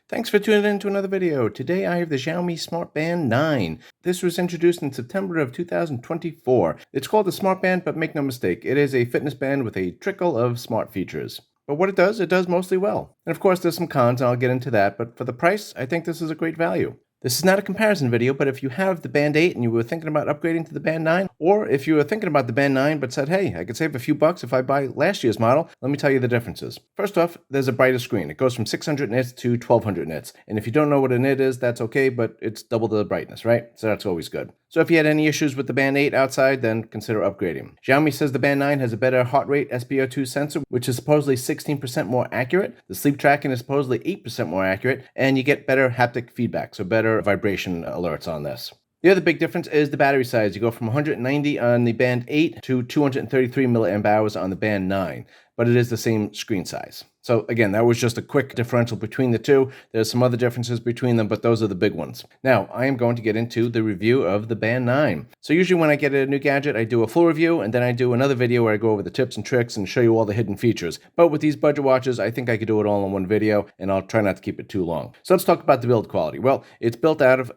Thanks for tuning in to another video. Today I have the Xiaomi Smart Band 9. This was introduced in September of 2024. It's called the Smart Band, but make no mistake, it is a fitness band with a trickle of smart features. But what it does mostly well. And of course there's some cons, and I'll get into that, but for the price, I think this is a great value. This is not a comparison video, but if you have the Band 8 and you were thinking about upgrading to the Band 9, or if you were thinking about the Band 9 but said, hey, I could save a few bucks if I buy last year's model, let me tell you the differences. First off, there's a brighter screen. It goes from 600 nits to 1200 nits. And if you don't know what a nit is, that's okay, but it's double the brightness, right? So that's always good. So if you had any issues with the Band 8 outside, then consider upgrading. Xiaomi says the Band 9 has a better heart rate SpO2 sensor, which is supposedly 16% more accurate. The sleep tracking is supposedly 8% more accurate, and you get better haptic feedback, so better vibration alerts on this. The other big difference is the battery size. You go from 190 on the Band 8 to 233 milliamp hours on the Band 9, but it is the same screen size. So again, that was just a quick differential between the two. There's some other differences between them, but those are the big ones. Now, I am going to get into the review of the Band 9. So usually when I get a new gadget, I do a full review, and then I do another video where I go over the tips and tricks and show you all the hidden features. But with these budget watches, I think I could do it all in one video, and I'll try not to keep it too long. So let's talk about the build quality. Well, it's built out of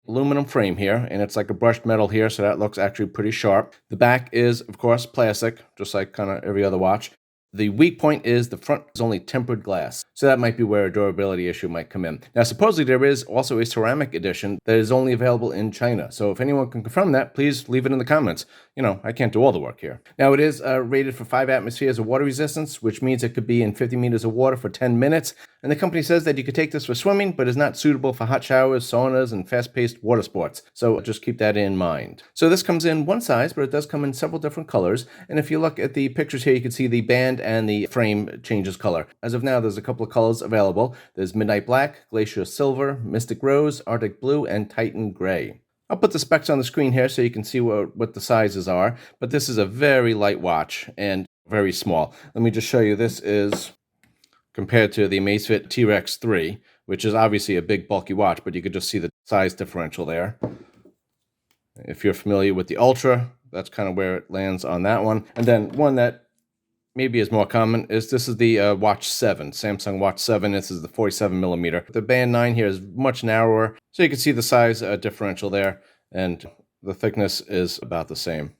aluminum frame here, and it's like a brushed metal here, so that looks actually pretty sharp. The back is, of course, plastic, just like kind of every other watch. The weak point is the front is only tempered glass, so that might be where a durability issue might come in. Now, supposedly there is also a ceramic edition that is only available in China, so if anyone can confirm that, please leave it in the comments. You know, I can't do all the work here. Now, it is rated for 5 atmospheres of water resistance, which means it could be in 50 meters of water for 10 minutes, and the company says that you could take this for swimming, but is not suitable for hot showers, saunas, and fast-paced water sports, so just keep that in mind. So this comes in one size, but it does come in several different colors, and if you look at the pictures here, you can see the band and the frame changes color. As of now, there's a couple of colors available. There's Midnight Black, Glacier Silver, Mystic Rose, Arctic Blue, and Titan Gray. I'll put the specs on the screen here so you can see what the sizes are, but this is a very light watch and very small. Let me just show you. This is compared to the Amazfit T-Rex 3, which is obviously a big bulky watch, but you could just see the size differential there. If you're familiar with the Ultra, that's kind of where it lands on that one. And then one that maybe is more common is the Watch 7, Samsung Watch 7. This is the 47 millimeter. The Band 9 here is much narrower, so you can see the size differential there, and the thickness is about the same.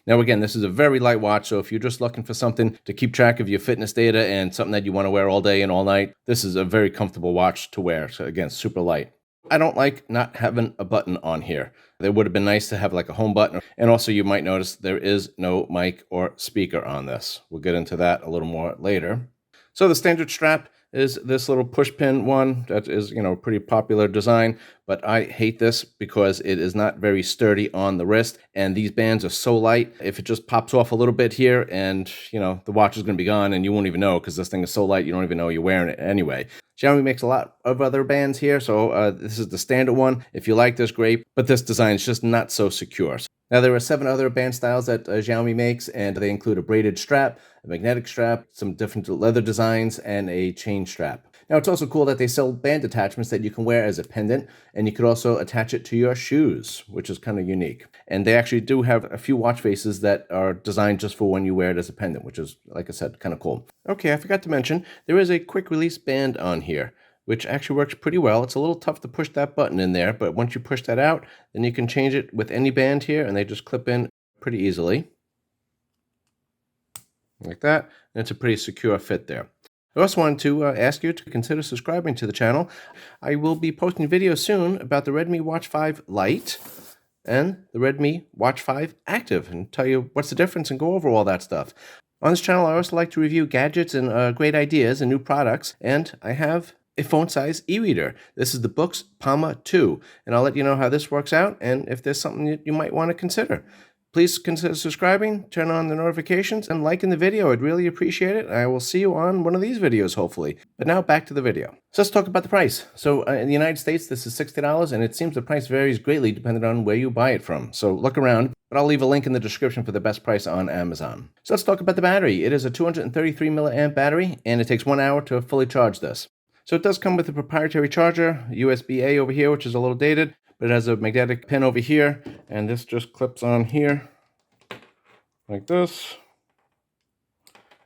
Now again, this is a very light watch, so if you're just looking for something to keep track of your fitness data and something that you want to wear all day and all night, this is a very comfortable watch to wear. So again, super light. I don't like not having a button on here. It would have been nice to have like a home button. And also you might notice there is no mic or speaker on this. We'll get into that a little more later. So the standard strap is this little push pin one that is, you know, pretty popular design, but I hate this because it is not very sturdy on the wrist, and these bands are so light. If it just pops off a little bit here, and you know, the watch is going to be gone and you won't even know because this thing is so light you don't even know you're wearing it anyway. Xiaomi makes a lot of other bands here, so this is the standard one. If you like this, great, but this design is just not so secure. Now, there are 7 other band styles that Xiaomi makes, and they include a braided strap, a magnetic strap, some different leather designs, and a chain strap. Now, it's also cool that they sell band attachments that you can wear as a pendant, and you could also attach it to your shoes, which is kind of unique. And they actually do have a few watch faces that are designed just for when you wear it as a pendant, which is, like I said, kind of cool. Okay, I forgot to mention, there is a quick release band on here, which actually works pretty well. It's a little tough to push that button in there, but once you push that out, then you can change it with any band here, and they just clip in pretty easily. Like that, and it's a pretty secure fit there. I also wanted to ask you to consider subscribing to the channel. I will be posting videos soon about the Redmi Watch 5 Lite and the Redmi Watch 5 Active, and tell you what's the difference and go over all that stuff. On this channel, I also like to review gadgets and great ideas and new products, and I have a phone-size e-reader. This is the Books Palma 2, and I'll let you know how this works out and if there's something that you might want to consider. Please consider subscribing, turn on the notifications, and liking the video. I'd really appreciate it. I will see you on one of these videos, hopefully. But now back to the video. So let's talk about the price. So in the United States, this is $60, and it seems the price varies greatly depending on where you buy it from. So look around, but I'll leave a link in the description for the best price on Amazon. So let's talk about the battery. It is a 233 milliamp battery, and it takes 1 hour to fully charge this. So it does come with a proprietary charger, USB-A over here, which is a little dated, but it has a magnetic pin over here, and this just clips on here like this.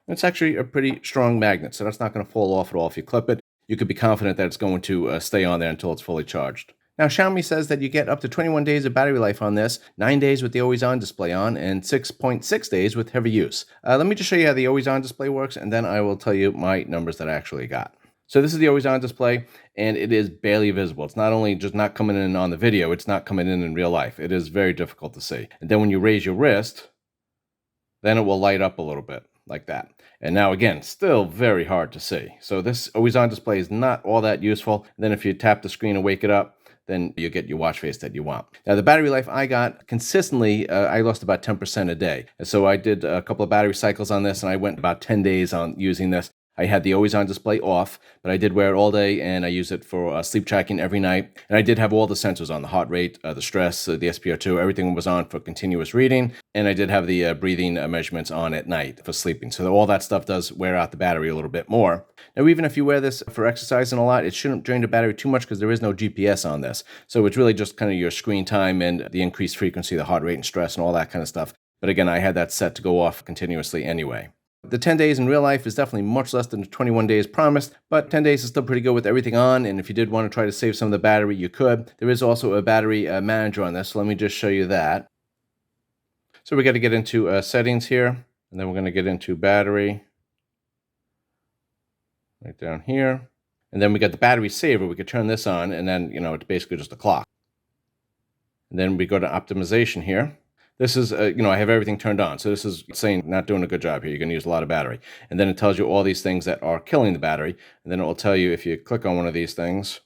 It's actually a pretty strong magnet, so that's not going to fall off at all if you clip it. you could be confident that it's going to stay on there until it's fully charged. Now, Xiaomi says that you get up to 21 days of battery life on this, 9 days with the always-on display on, and 6.6 days with heavy use. Let me just show you how the always-on display works, and then I will tell you my numbers that I actually got. So this is the always-on display, and it is barely visible. It's not only just not coming in on the video, it's not coming in real life. It is very difficult to see. And then when you raise your wrist, then it will light up a little bit like that. And now again, still very hard to see. So this always on display is not all that useful. And then if you tap the screen and wake it up, then you get your watch face that you want. Now the battery life I got consistently, I lost about 10% a day. And so I did a couple of battery cycles on this and I went about 10 days on using this. I had the always on display off, but I did wear it all day and I use it for sleep tracking every night. And I did have all the sensors on, the heart rate, the stress, the SpO2, everything was on for continuous reading. And I did have the breathing measurements on at night for sleeping. So all that stuff does wear out the battery a little bit more. Now, even if you wear this for exercising a lot, it shouldn't drain the battery too much because there is no GPS on this. So it's really just kind of your screen time and the increased frequency, the heart rate and stress and all that kind of stuff. But again, I had that set to go off continuously anyway. The 10 days in real life is definitely much less than the 21 days promised, but 10 days is still pretty good with everything on, and if you did want to try to save some of the battery, you could. There is also a battery manager on this, so let me just show you that. So we got to get into settings here, and then we're going to get into battery, right down here. And then we got the battery saver. We could turn this on, and then, it's basically just a clock. And then we go to optimization here. This is, I have everything turned on. So this is saying not doing a good job here. You're going to use a lot of battery. And then it tells you all these things that are killing the battery. And then it will tell you if you click on one of these things,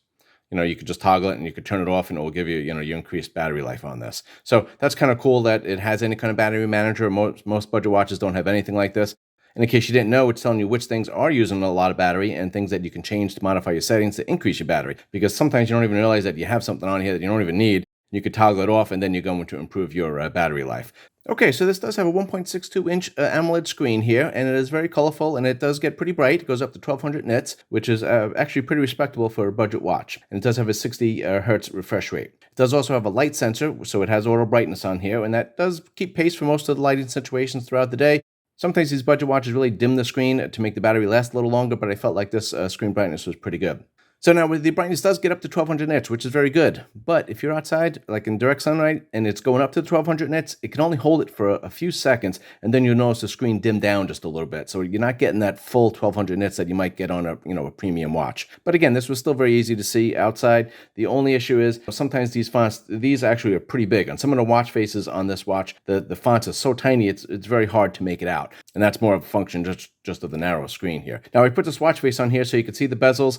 you could just toggle it and you could turn it off and it will give you, your increased battery life on this. So that's kind of cool that it has any kind of battery manager. Most budget watches don't have anything like this. And in case you didn't know, it's telling you which things are using a lot of battery and things that you can change to modify your settings to increase your battery. Because sometimes you don't even realize that you have something on here that you don't even need. You could toggle it off and then you're going to improve your battery life. Okay, so this does have a 1.62-inch AMOLED screen here, and it is very colorful, and it does get pretty bright. It goes up to 1200 nits, which is actually pretty respectable for a budget watch. And it does have a 60 hertz refresh rate. It does also have a light sensor, so it has auto brightness on here, and that does keep pace for most of the lighting situations throughout the day. Sometimes these budget watches really dim the screen to make the battery last a little longer, but I felt like this screen brightness was pretty good. So now the brightness does get up to 1200 nits, which is very good. But if you're outside, like in direct sunlight, and it's going up to 1200 nits, it can only hold it for a few seconds, and then you'll notice the screen dim down just a little bit. So you're not getting that full 1200 nits that you might get on a premium watch. But again, this was still very easy to see outside. The only issue is sometimes these fonts, these actually are pretty big. On some of the watch faces on this watch, the fonts are so tiny, it's very hard to make it out. And that's more of a function just of the narrow screen here. Now I put this watch face on here so you can see the bezels.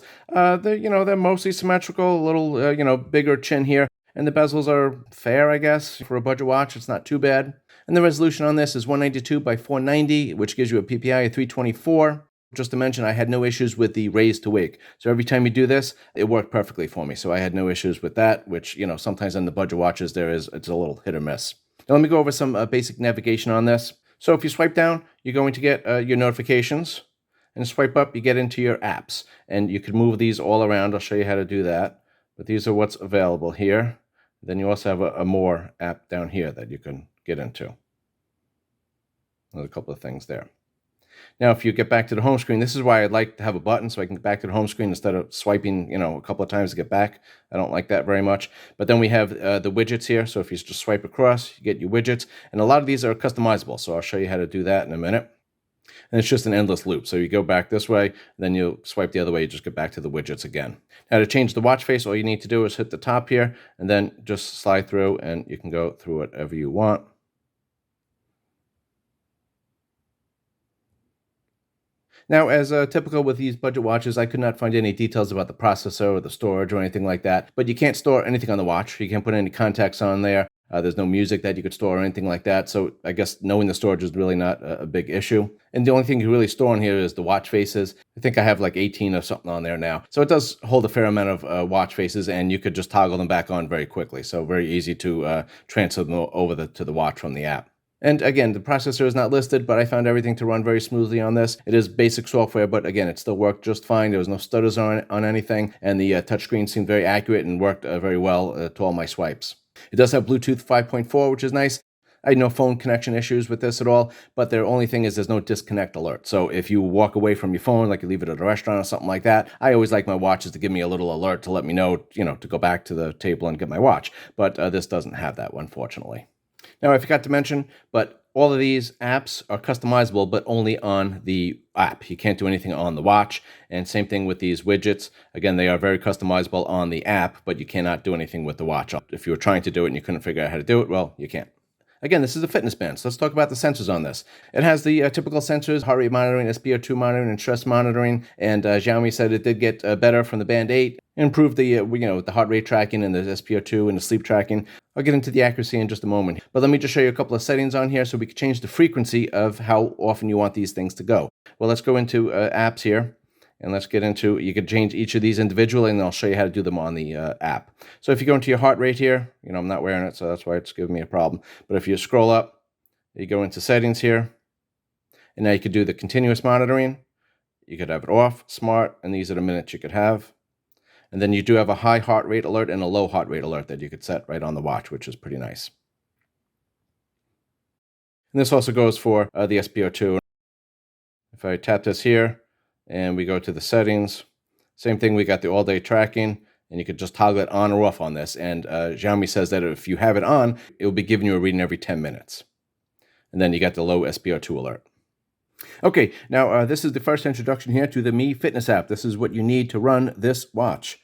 They're mostly symmetrical, a little, bigger chin here. And the bezels are fair, I guess. For a budget watch, it's not too bad. And the resolution on this is 192 by 490, which gives you a PPI of 324. Just to mention, I had no issues with the raise to wake. So every time you do this, it worked perfectly for me. So I had no issues with that, which, sometimes on the budget watches, it's a little hit or miss. Now let me go over some basic navigation on this. So if you swipe down, you're going to get your notifications. And swipe up, you get into your apps. And you can move these all around. I'll show you how to do that. But these are what's available here. Then you also have a more app down here that you can get into. There's a couple of things there. Now, if you get back to the home screen, this is why I'd like to have a button so I can get back to the home screen instead of swiping, a couple of times to get back. I don't like that very much. But then we have the widgets here. So if you just swipe across, you get your widgets. And a lot of these are customizable. So I'll show you how to do that in a minute. And it's just an endless loop. So you go back this way, then you swipe the other way, you just get back to the widgets again. Now to change the watch face, all you need to do is hit the top here, and then just slide through, and you can go through whatever you want. Now, as typical with these budget watches, I could not find any details about the processor or the storage or anything like that. But you can't store anything on the watch. You can't put any contacts on there. There's no music that you could store or anything like that. So I guess knowing the storage is really not a big issue. And the only thing you really store in here is the watch faces. I think I have like 18 or something on there now. So it does hold a fair amount of watch faces, and you could just toggle them back on very quickly. So very easy to transfer them over to the watch from the app. And again, the processor is not listed, but I found everything to run very smoothly on this. It is basic software, but again, it still worked just fine. There was no stutters on anything, and the touchscreen seemed very accurate and worked very well to all my swipes. It does have Bluetooth 5.4, which is nice. I had no phone connection issues with this at all, but the only thing is there's no disconnect alert. So if you walk away from your phone, like you leave it at a restaurant or something like that, I always like my watches to give me a little alert to let me know, to go back to the table and get my watch. But this doesn't have that, unfortunately. Now, I forgot to mention, but all of these apps are customizable, but only on the app. You can't do anything on the watch. And same thing with these widgets. Again, they are very customizable on the app, but you cannot do anything with the watch. If you were trying to do it and you couldn't figure out how to do it, well, you can't. Again, this is a fitness band, so let's talk about the sensors on this. It has the typical sensors: heart rate monitoring, SpO2 monitoring, and stress monitoring. And Xiaomi said it did get better from the Band 8, improved the the heart rate tracking and the SpO2 and the sleep tracking. I'll get into the accuracy in just a moment, but let me just show you a couple of settings on here so we can change the frequency of how often you want these things to go. Well, let's go into apps here. And let's get into, you could change each of these individually, and I'll show you how to do them on the app. So if you go into your heart rate here, I'm not wearing it, so that's why it's giving me a problem. But if you scroll up, you go into settings here, and now you could do the continuous monitoring. You could have it off, smart, and these are the minutes you could have. And then you do have a high heart rate alert and a low heart rate alert that you could set right on the watch, which is pretty nice. And this also goes for the SpO2. If I tap this here, and we go to the settings, same thing, we got the all-day tracking, and you could just toggle it on or off on this. And Xiaomi says that if you have it on, it will be giving you a reading every 10 minutes. And then you got the low SpO2 alert. Okay, now this is the first introduction here to the Mi Fitness app. This is what you need to run this watch.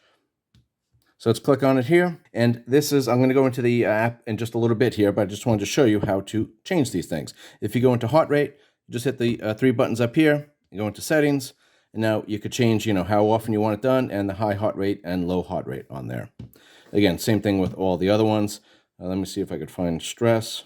So let's click on it here. And this is, I'm going to go into the app in just a little bit here, but I just wanted to show you how to change these things. If you go into heart rate, just hit the three buttons up here, you go into settings, and now you could change, how often you want it done, and the high heart rate and low heart rate on there. Again, same thing with all the other ones. Let me see if I could find stress.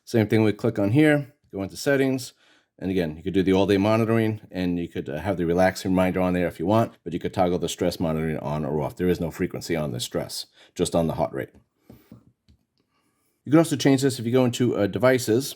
Same thing, we click on here, go into settings, and again, you could do the all-day monitoring, and you could have the relax reminder on there if you want, but you could toggle the stress monitoring on or off. There is no frequency on the stress, just on the heart rate. You can also change this if you go into devices,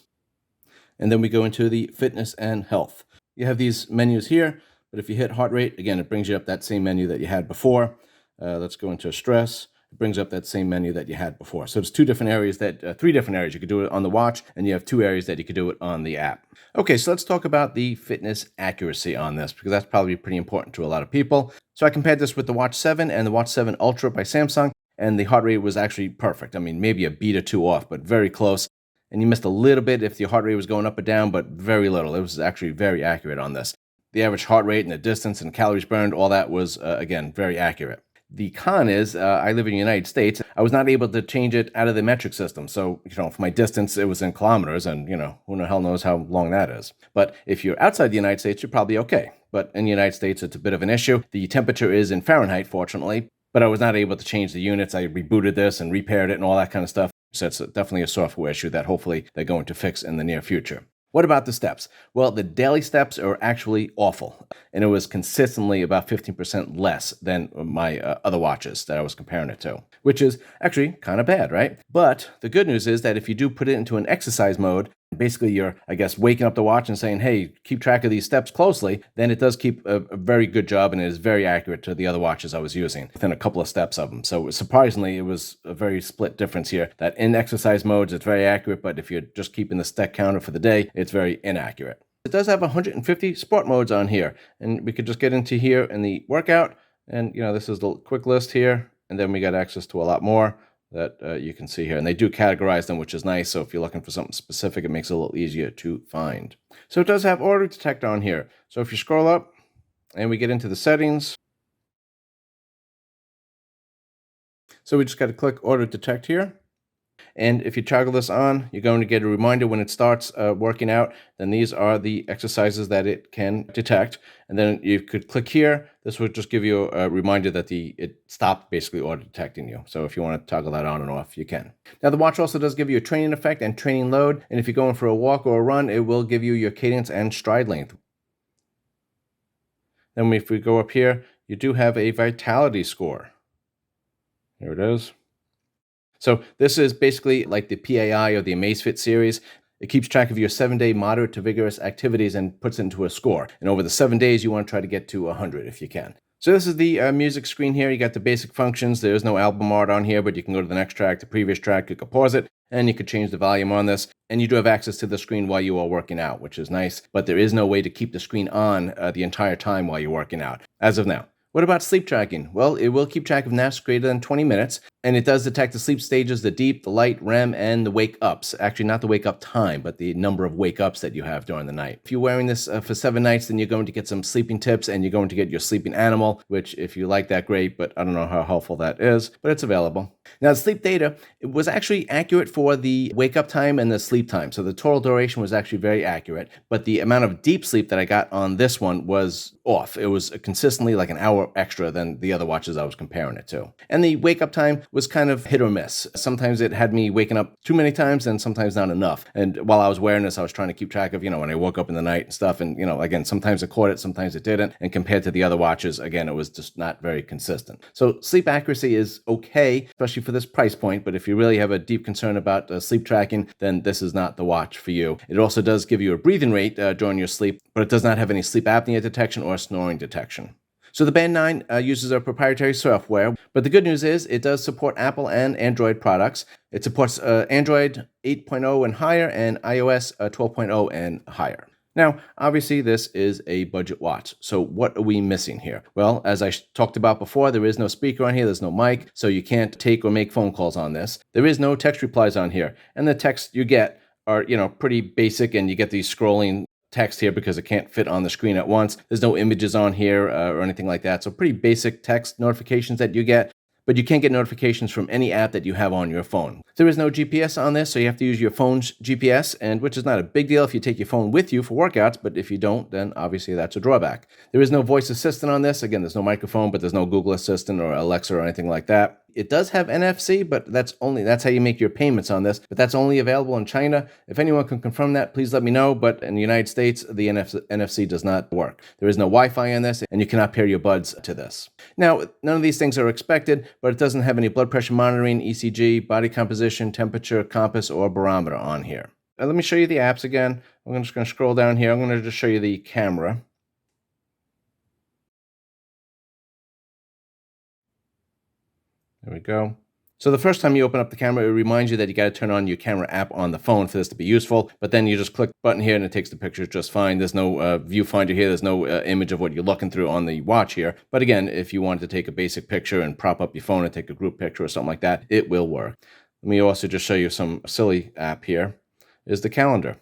and then we go into the fitness and health. You have these menus here, but if you hit heart rate, again, it brings you up that same menu that you had before. Let's go into stress. It brings up that same menu that you had before. So it's three different areas you could do it on the watch, and you have two areas that you could do it on the app. Okay, so let's talk about the fitness accuracy on this, because that's probably pretty important to a lot of people. So I compared this with the Watch 7 and the Watch 7 Ultra by Samsung, and the heart rate was actually perfect. I mean, maybe a beat or two off, but very close. And you missed a little bit if your heart rate was going up or down, but very little. It was actually very accurate on this. The average heart rate and the distance and calories burned, all that was, again, very accurate. The con is, I live in the United States. I was not able to change it out of the metric system. So, for my distance, it was in kilometers, and, who the hell knows how long that is. But if you're outside the United States, you're probably okay. But in the United States, it's a bit of an issue. The temperature is in Fahrenheit, fortunately, but I was not able to change the units. I rebooted this and repaired it and all that kind of stuff. So it's definitely a software issue that hopefully they're going to fix in the near future. What about the steps? Well, the daily steps are actually awful, and it was consistently about 15% less than my other watches that I was comparing it to, which is actually kind of bad, right? But the good news is that if you do put it into an exercise mode, basically you're, waking up the watch and saying, hey, keep track of these steps closely, then it does keep a very good job, and it is very accurate to the other watches I was using within a couple of steps of them. So surprisingly, it was a very split difference here, that in exercise modes, it's very accurate, but if you're just keeping the step counter for the day, it's very inaccurate. It does have 150 sport modes on here, and we could just get into here in the workout, and this is the quick list here, and then we got access to a lot more that you can see here. And they do categorize them, which is nice. So if you're looking for something specific, it makes it a little easier to find. So it does have auto detect on here. So if you scroll up and we get into the settings, so we just got to click auto detect here. And if you toggle this on, you're going to get a reminder when it starts working out. Then these are the exercises that it can detect. And then you could click here. This will just give you a reminder that it stopped basically auto-detecting you. So if you want to toggle that on and off, you can. Now the watch also does give you a training effect and training load. And if you're going for a walk or a run, it will give you your cadence and stride length. Then if we go up here, you do have a vitality score. There it is. So this is basically like the PAI or the Amazfit series. It keeps track of your 7-day moderate to vigorous activities and puts it into a score. And over the 7 days, you want to try to get to 100 if you can. So this is the music screen here. You got the basic functions. There's no album art on here, but you can go to the next track, the previous track. You could pause it, and you could change the volume on this. And you do have access to the screen while you are working out, which is nice. But there is no way to keep the screen on the entire time while you're working out, as of now. What about sleep tracking? Well, it will keep track of naps greater than 20 minutes, and it does detect the sleep stages, the deep, the light, REM, and the wake-ups. Actually, not the wake-up time, but the number of wake-ups that you have during the night. If you're wearing this for 7 nights, then you're going to get some sleeping tips, and you're going to get your sleeping animal, which if you like that, great, but I don't know how helpful that is, but it's available. Now, the sleep data, it was actually accurate for the wake-up time and the sleep time, so the total duration was actually very accurate, but the amount of deep sleep that I got on this one was off. It was consistently like an hour extra than the other watches I was comparing it to. And the wake-up time was kind of hit or miss. Sometimes it had me waking up too many times and sometimes not enough. And while I was wearing this, I was trying to keep track of, when I woke up in the night and stuff. And, again, sometimes it caught it, sometimes it didn't. And compared to the other watches, again, it was just not very consistent. So sleep accuracy is okay, especially for this price point. But if you really have a deep concern about sleep tracking, then this is not the watch for you. It also does give you a breathing rate during your sleep, but it does not have any sleep apnea detection or snoring detection. So the Band 9 uses our proprietary software, but the good news is it does support Apple and Android products. It supports Android 8.0 and higher and iOS 12.0 and higher. Now, obviously, this is a budget watch. So what are we missing here? Well, as I talked about before, there is no speaker on here. There's no mic, so you can't take or make phone calls on this. There is no text replies on here. And the text you get are, pretty basic, and you get these scrolling text here because it can't fit on the screen at once. There's no images on here or anything like that. So pretty basic text notifications that you get, but you can't get notifications from any app that you have on your phone. There is no GPS on this, so you have to use your phone's GPS, and which is not a big deal if you take your phone with you for workouts, but if you don't, then obviously that's a drawback. There is no voice assistant on this. Again, there's no microphone, but there's no Google Assistant or Alexa or anything like that. It does have NFC, but that's how you make your payments on this, but that's only available in China. If anyone can confirm that, please let me know, but in the United States, the NFC does not work. There is no Wi-Fi on this, and you cannot pair your buds to this. Now, none of these things are expected, but it doesn't have any blood pressure monitoring, ECG, body composition, temperature, compass, or barometer on here. Now, let me show you the apps again. I'm just going to scroll down here. I'm going to just show you the camera. There we go. So the first time you open up the camera, it reminds you that you got to turn on your camera app on the phone for this to be useful. But then you just click the button here and it takes the pictures just fine. There's no viewfinder here. There's no image of what you're looking through on the watch here. But again, if you wanted to take a basic picture and prop up your phone and take a group picture or something like that, it will work. Let me also just show you some silly app here. Is the calendar.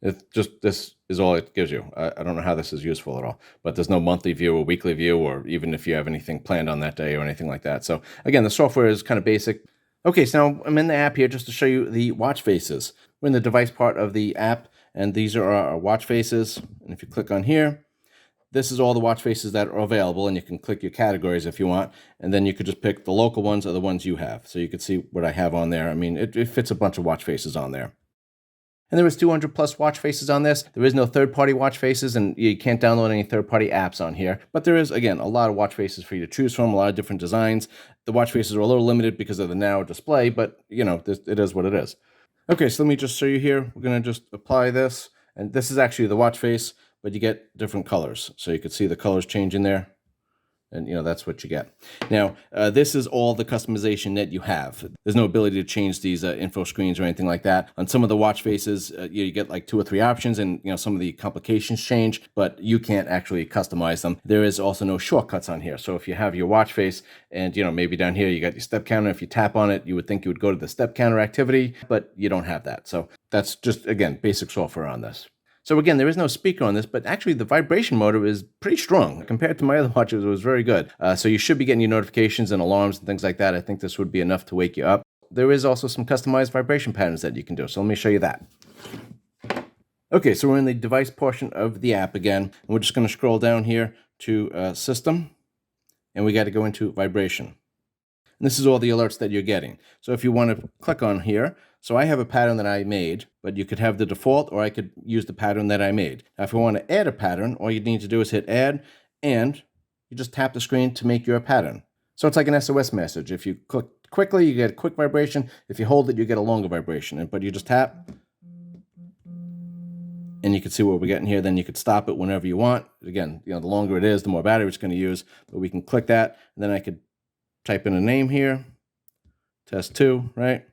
This is all it gives you. I don't know how this is useful at all, but there's no monthly view or weekly view, or even if you have anything planned on that day or anything like that. So again, the software is kind of basic. Okay, so now I'm in the app here just to show you the watch faces. We're in the device part of the app, and these are our watch faces. And if you click on here, this is all the watch faces that are available, and you can click your categories if you want, and then you could just pick the local ones or the ones you have. So you can see what I have on there. I mean, it fits a bunch of watch faces on there. And there was 200 plus watch faces on this. There is no third-party watch faces, and you can't download any third-party apps on here. But there is, again, a lot of watch faces for you to choose from, a lot of different designs. The watch faces are a little limited because of the narrow display, but, it is what it is. Okay, so let me just show you here. We're going to just apply this, and this is actually the watch face, but you get different colors. So you can see the colors changing there. And, that's what you get. Now, this is all the customization that you have. There's no ability to change these info screens or anything like that. On some of the watch faces, you get like 2 or 3 options, and, some of the complications change, but you can't actually customize them. There is also no shortcuts on here. So if you have your watch face and, maybe down here you got your step counter, if you tap on it, you would think you would go to the step counter activity, but you don't have that. So that's just, again, basic software on this. So again, there is no speaker on this, but actually the vibration motor is pretty strong. Compared to my other watches, it was very good. So you should be getting your notifications and alarms and things like that. I think this would be enough to wake you up. There is also some customized vibration patterns that you can do. So let me show you that. Okay, so we're in the device portion of the app again. And we're just going to scroll down here to System. And we got to go into Vibration. And this is all the alerts that you're getting. So if you want to click on here, so I have a pattern that I made, but you could have the default, or I could use the pattern that I made. Now, if you want to add a pattern, all you need to do is hit Add, and you just tap the screen to make your pattern. So it's like an SOS message. If you click quickly, you get a quick vibration. If you hold it, you get a longer vibration. But you just tap, And you can see what we're getting here. Then you could stop it whenever you want. Again, the longer it is, the more battery it's going to use. But we can click that, and then I could type in a name here, test 2, right?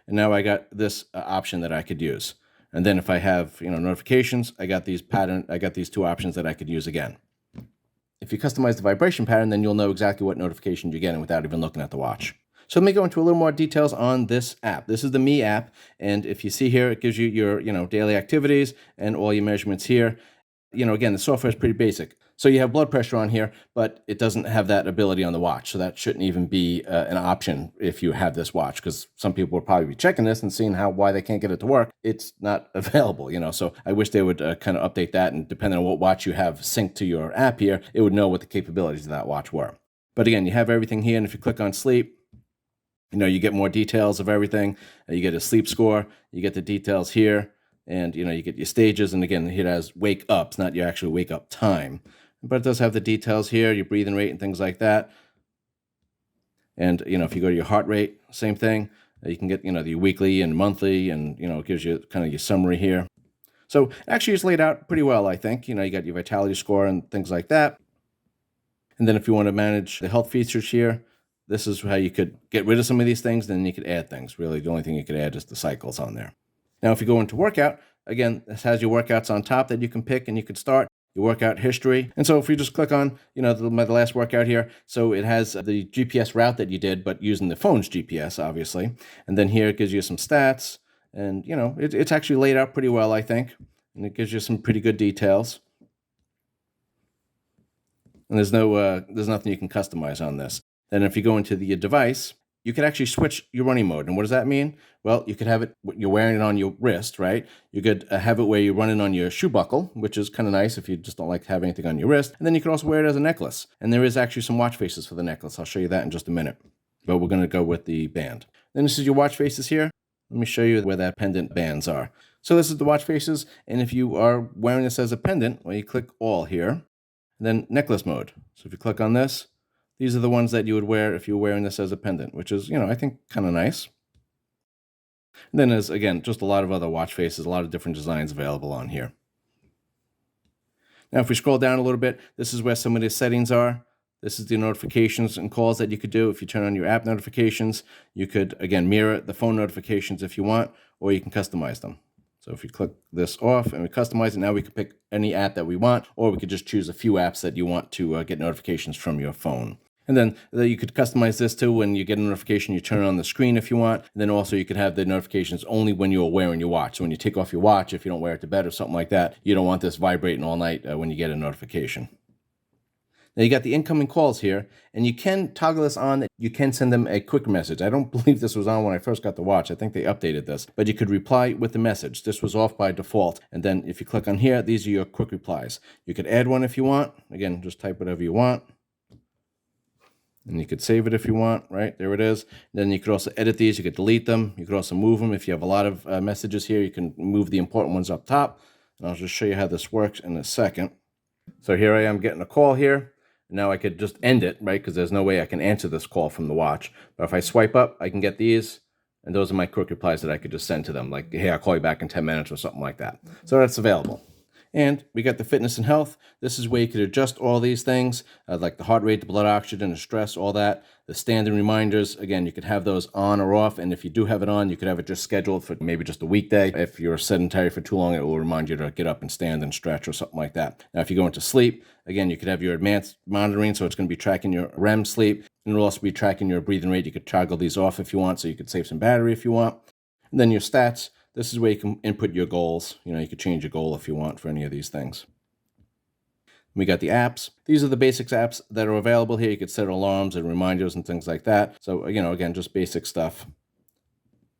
And now I got this option that I could use. And then if I have notifications, I got these 2 options that I could use again. If you customize the vibration pattern, then you'll know exactly what notification you're getting without even looking at the watch. So let me go into a little more details on this app. This is the Me app, and if you see here, it gives you your daily activities and all your measurements here. Again, the software is pretty basic. So you have blood pressure on here, but it doesn't have that ability on the watch. So that shouldn't even be an option if you have this watch, because some people will probably be checking this and seeing why they can't get it to work. It's not available, So I wish they would kind of update that, and depending on what watch you have synced to your app here, it would know what the capabilities of that watch were. But again, you have everything here, and if you click on sleep, you get more details of everything. You get a sleep score, you get the details here, and you get your stages. And again, it has wake ups, not your actual wake up time. But it does have the details here, your breathing rate and things like that. And if you go to your heart rate, same thing. You can get the weekly and monthly, and it gives you kind of your summary here. So actually it's laid out pretty well, I think. You got your vitality score and things like that. And then if you want to manage the health features here, this is how you could get rid of some of these things, then you could add things. Really, the only thing you could add is the cycles on there. Now, if you go into workout, again, this has your workouts on top that you can pick, and you could start your workout history. And so if you just click on, the last workout here, so it has the GPS route that you did, but using the phone's GPS, obviously. And then here it gives you some stats, and, it's actually laid out pretty well, I think. And it gives you some pretty good details. And there's nothing you can customize on this. Then if you go into the device, you could actually switch your running mode. And what does that mean? Well, you could have it, you're wearing it on your wrist, right? You could have it where you're running on your shoe buckle, which is kind of nice if you just don't like to have anything on your wrist. And then you could also wear it as a necklace. And there is actually some watch faces for the necklace. I'll show you that in just a minute. But we're going to go with the band. Then this is your watch faces here. Let me show you where that pendant bands are. So this is the watch faces. And if you are wearing this as a pendant, well, you click all here. And then necklace mode. So if you click on this, these are the ones that you would wear if you were wearing this as a pendant, which is, I think kind of nice. And then there's, again, just a lot of other watch faces, a lot of different designs available on here. Now, if we scroll down a little bit, this is where some of the settings are. This is the notifications and calls that you could do. If you turn on your app notifications, you could, again, mirror the phone notifications if you want, or you can customize them. So if you click this off and we customize it, now we can pick any app that we want, or we could just choose a few apps that you want to get notifications from your phone. And then you could customize this too. When you get a notification, you turn it on the screen if you want. And then also you could have the notifications only when you're wearing your watch. So when you take off your watch, if you don't wear it to bed or something like that, you don't want this vibrating all night when you get a notification. Now you got the incoming calls here, and you can toggle this on that you can send them a quick message. I don't believe this was on when I first got the watch. I think they updated this, but you could reply with the message. This was off by default. And then if you click on here, these are your quick replies. You could add one if you want. Again, just type whatever you want. And you could save it if you want, right? There it is. Then you could also edit these. You could delete them. You could also move them. If you have a lot of messages here, you can move the important ones up top. And I'll just show you how this works in a second. So here I am getting a call here. Now I could just end it, right? Because there's no way I can answer this call from the watch. But if I swipe up, I can get these. And those are my quick replies that I could just send to them. Like, hey, I'll call you back in 10 minutes or something like that. So that's available. And we got the fitness and health. This is where you could adjust all these things, like the heart rate, the blood oxygen, the stress, all that. The standing reminders, again, you could have those on or off. And if you do have it on, you could have it just scheduled for maybe just a weekday. If you're sedentary for too long, it will remind you to get up and stand and stretch or something like that. Now, if you go into sleep, again, you could have your advanced monitoring. So it's going to be tracking your REM sleep. And it'll also be tracking your breathing rate. You could toggle these off if you want, so you could save some battery if you want. And then your stats. This is where you can input your goals. You could change your goal if you want for any of these things. We got the apps. These are the basics apps that are available here. You could set alarms and reminders and things like that. So, again, just basic stuff.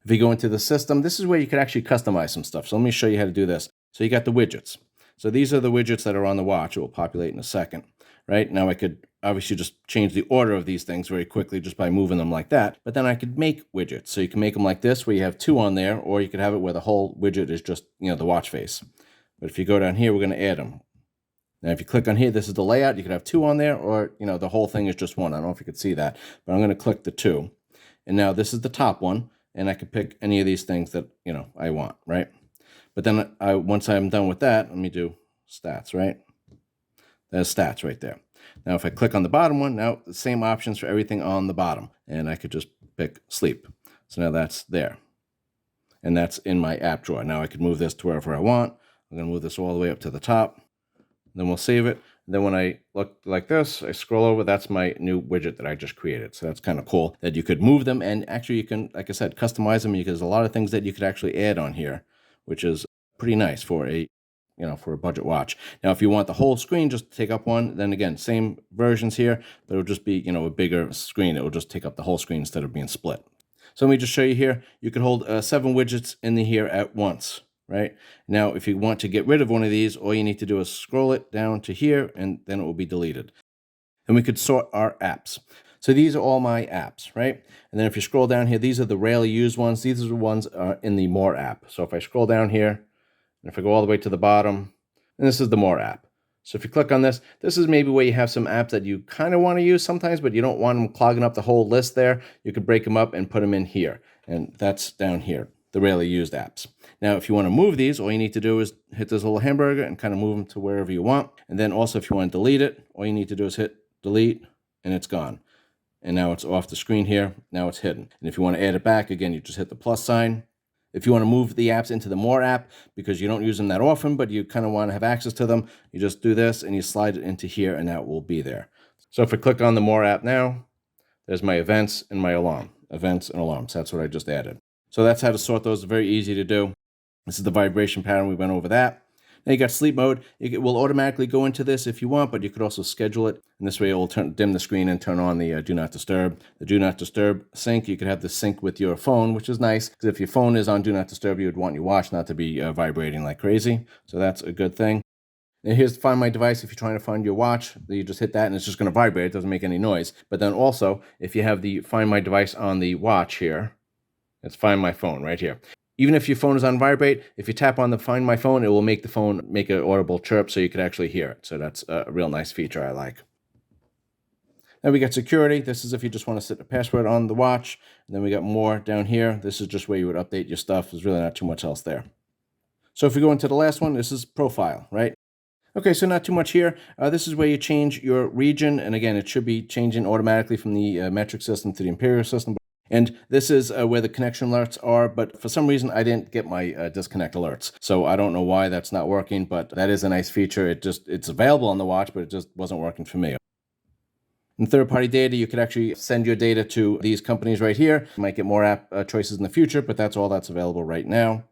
If you go into the system, this is where you could actually customize some stuff. So let me show you how to do this. So you got the widgets. So these are the widgets that are on the watch. It will populate in a second, right? Now I could obviously just change the order of these things very quickly just by moving them like that. But then I could make widgets. So you can make them like this, where you have 2 on there, or you could have it where the whole widget is just, the watch face. But if you go down here, we're going to add them. Now, if you click on here, this is the layout. You could have 2 on there, or, the whole thing is just 1. I don't know if you could see that, but I'm going to click the 2. And now this is the top one, and I can pick any of these things that, I want, right? But then once I'm done with that, let me do stats, right? There's stats right there. Now, if I click on the bottom one, now the same options for everything on the bottom. And I could just pick sleep. So now that's there. And that's in my app drawer. Now I could move this to wherever I want. I'm going to move this all the way up to the top. Then we'll save it. And then when I look like this, I scroll over, that's my new widget that I just created. So that's kind of cool that you could move them. And actually you can, like I said, customize them, because there's a lot of things that you could actually add on here, which is pretty nice for a for a budget watch. Now, if you want the whole screen just to take up one, then again, same versions here, but it'll just be, a bigger screen. It will just take up the whole screen instead of being split. So let me just show you here. You can hold 7 widgets in here at once, right? Now, if you want to get rid of one of these, all you need to do is scroll it down to here, and then it will be deleted. And we could sort our apps. So these are all my apps, right? And then if you scroll down here, these are the rarely used ones. These are the ones in the More app. So if I scroll down here, and if I go all the way to the bottom, and this is the More app. So if you click on this, this is maybe where you have some apps that you kind of want to use sometimes, but you don't want them clogging up the whole list there. You could break them up and put them in here. And that's down here, the rarely used apps. Now, if you want to move these, all you need to do is hit this little hamburger and kind of move them to wherever you want. And then also, if you want to delete it, all you need to do is hit delete, and it's gone. And now it's off the screen here. Now it's hidden. And if you want to add it back, again, you just hit the plus sign. If you want to move the apps into the More app because you don't use them that often, but you kind of want to have access to them, you just do this and you slide it into here, and that will be there. So if I click on the More app now, there's my events and my alarm. Events and alarms. That's what I just added. So that's how to sort those. Very easy to do. This is the vibration pattern. We went over that. Now you got sleep mode. It will automatically go into this if you want, but you could also schedule it. And this way it will dim the screen and turn on the do not disturb. The do not disturb sync, you could have this sync with your phone, which is nice, because if your phone is on do not disturb, you would want your watch not to be vibrating like crazy. So that's a good thing. And here's Find My Device. If you're trying to find your watch, you just hit that and it's just going to vibrate. It doesn't make any noise. But then also, if you have the Find My Device on the watch here, it's Find My Phone right here. Even if your phone is on vibrate, if you tap on the Find My Phone, it will make the phone make an audible chirp so you could actually hear it. So that's a real nice feature I like. Then we got security. This is if you just want to set a password on the watch. And then we got more down here. This is just where you would update your stuff. There's really not too much else there. So if we go into the last one, this is profile, right? Okay, so not too much here. This is where you change your region. And again, it should be changing automatically from the metric system to the imperial system. And this is where the connection alerts are, but for some reason I didn't get my disconnect alerts. So I don't know why that's not working, but that is a nice feature. It's available on the watch, but it just wasn't working for me. In third-party data, you could actually send your data to these companies right here. You might get more app choices in the future, but that's all that's available right now.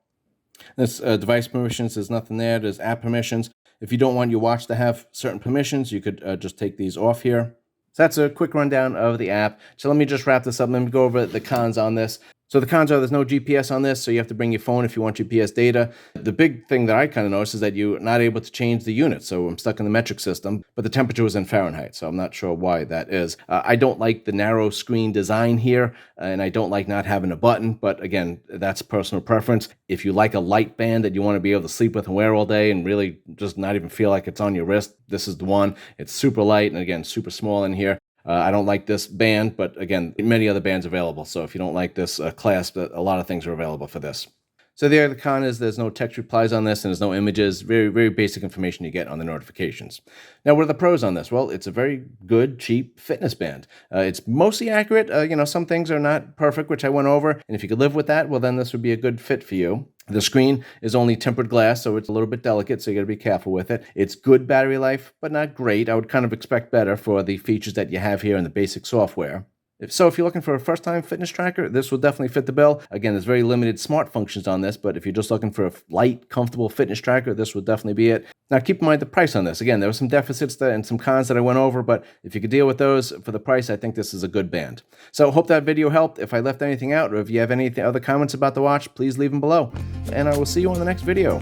This device permissions, there's nothing there. There's app permissions. If you don't want your watch to have certain permissions, you could just take these off here. So that's a quick rundown of the app. So let me just wrap this up. Let me go over the cons on this. So the cons are there's no GPS on this, so you have to bring your phone if you want GPS data. The big thing that I kind of noticed is that you're not able to change the unit. So I'm stuck in the metric system, but the temperature was in Fahrenheit, so I'm not sure why that is. I don't like the narrow screen design here, and I don't like not having a button, but again, that's personal preference. If you like a light band that you want to be able to sleep with and wear all day and really just not even feel like it's on your wrist, this is the one. It's super light and again, super small in here. I don't like this band, but again, many other bands available. So if you don't like this clasp, a lot of things are available for this. So the other con is there's no text replies on this and there's no images. Very, very basic information you get on the notifications. Now, what are the pros on this? Well, it's a very good, cheap fitness band. It's mostly accurate. Some things are not perfect, which I went over. And if you could live with that, well, then this would be a good fit for you. The screen is only tempered glass, so it's a little bit delicate, so you got to be careful with it. It's good battery life, but not great. I would kind of expect better for the features that you have here in the basic software. If you're looking for a first-time fitness tracker, this will definitely fit the bill. Again, there's very limited smart functions on this, but if you're just looking for a light, comfortable fitness tracker, this would definitely be it. Now, keep in mind the price on this. Again, there were some deficits there and some cons that I went over, but if you could deal with those for the price, I think this is a good band. So hope that video helped. If I left anything out or if you have any other comments about the watch, please leave them below. And I will see you on the next video.